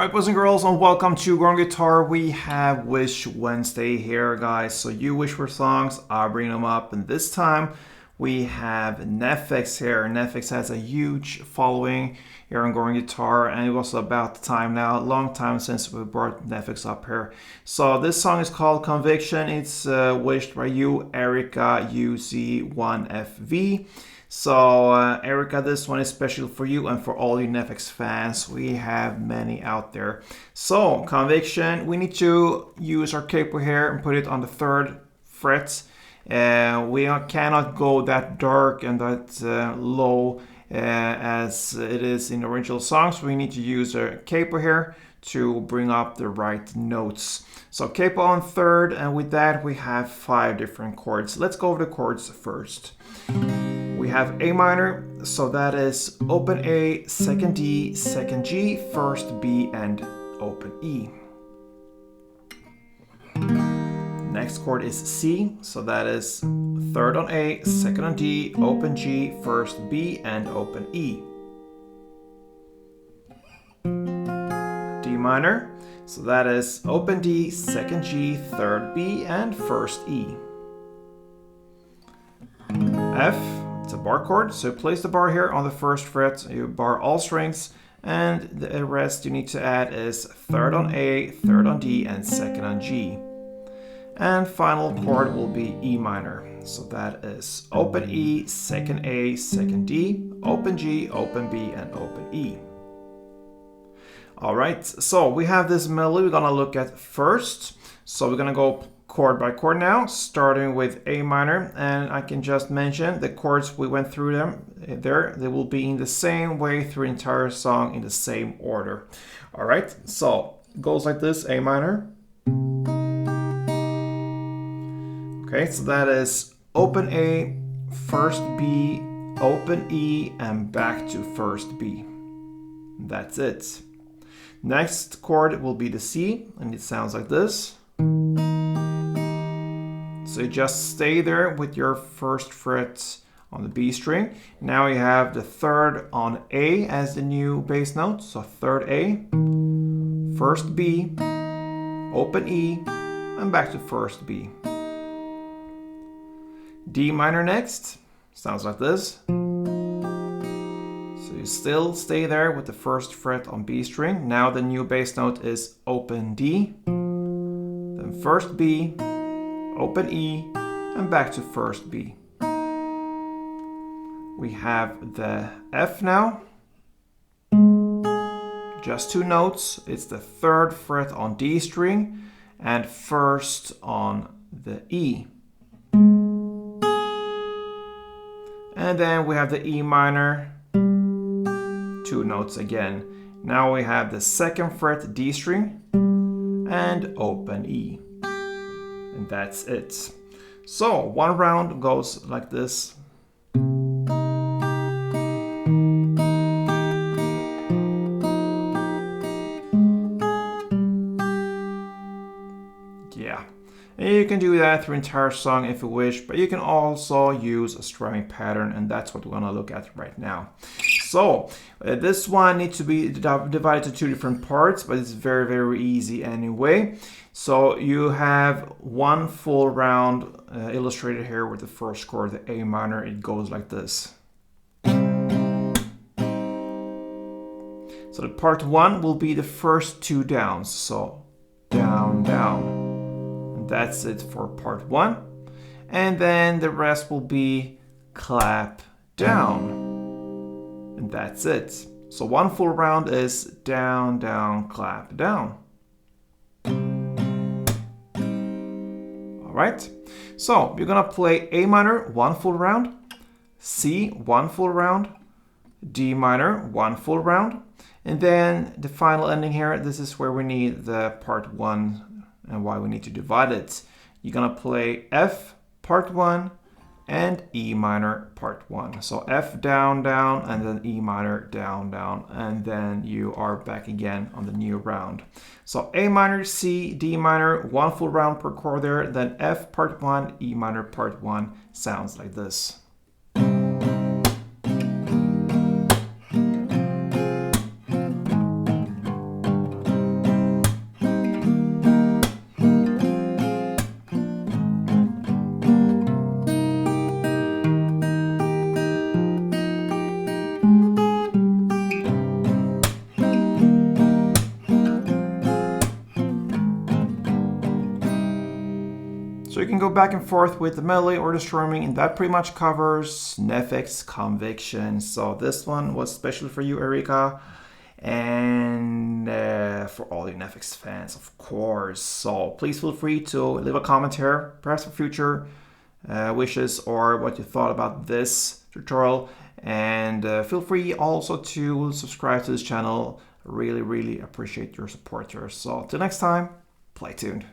Alright, boys and girls, and welcome to Grown Guitar. We have Wish Wednesday here, guys. So you wish for songs, I'll bring them up. And this time we have NEFFEX here. NEFFEX has a huge following here on Grown Guitar, and it was about the time now, a long time since we brought NEFFEX up here. So this song is called Conviction. It's wished by you, Erica UZ1FV. So Erica, this one is special for you and for all you NEFFEX fans. We have many out there. So Conviction, we need to use our capo here and put it on the 3rd fret. We cannot go that dark and that low as it is in original songs. We need to use a capo here to bring up the right notes. So capo on 3rd, and with that we have 5 different chords. Let's go over the chords first. We have A minor, so that is open A, 2nd D, 2nd G, 1st B, and open E. Next chord is C, so that is 3rd on A, 2nd on D, open G, 1st B, and open E. D minor, so that is open D, 2nd G, 3rd B, and 1st E. F, it's a bar chord, so place the bar here on the 1st fret, you bar all strings, and the rest you need to add is 3rd on A, 3rd on D, and 2nd on G. And final chord will be E minor, so that is open E, 2nd A, 2nd D, open G, open B, and open E. Alright, so we have this melody we're gonna look at first. So we're gonna go chord by chord now, starting with A minor, and I can just mention the chords we went through them there. They will be in the same way through the entire song in the same order. All right, so it goes like this: A minor. Okay, so that is open A, 1st B, open E, and back to 1st B. That's it. Next chord will be the C, and it sounds like this. So you just stay there with your 1st fret on the B string. Now you have the 3rd on A as the new bass note. So 3rd A, 1st B, open E, and back to 1st B. D minor next, sounds like this. So you still stay there with the 1st fret on B string. Now the new bass note is open D, then 1st B, open E, and back to 1st B. We have the F now. Just 2 notes. It's the 3rd fret on D string and 1st on the E. And then we have the E minor. 2 notes again. Now we have the 2nd fret D string and open E. And that's it. So one round goes like this. Yeah, and you can do that through the entire song if you wish, but you can also use a strumming pattern, and that's what we're gonna look at right now. So this one needs to be divided to 2 different parts, but it's very, very easy anyway. So you have 1 full round illustrated here with the 1st chord, the A minor. It goes like this. So the part 1 will be the first 2 downs. So down, down. And that's it for part 1. And then the rest will be clap down. And that's it. So 1 full round is down, down, clap, down. All right. So you're gonna play A minor 1 full round, C 1 full round, D minor 1 full round, and then the final ending here. This is where we need the part 1 and why we need to divide it. You're gonna play F part 1. And E minor part 1. So F down, down, and then E minor down, down, and then you are back again on the new round. So A minor, C, D minor, 1 full round per chord there, then F part 1, E minor part 1 sounds like this. So you can go back and forth with the melee or the strumming, and that pretty much covers NEFFEX Conviction. So this one was special for you, Erika, and for all you NEFFEX fans, of course. So please feel free to leave a comment here, perhaps for future wishes or what you thought about this tutorial. And feel free also to subscribe to this channel. Really, really appreciate your support here. So till next time, play tuned.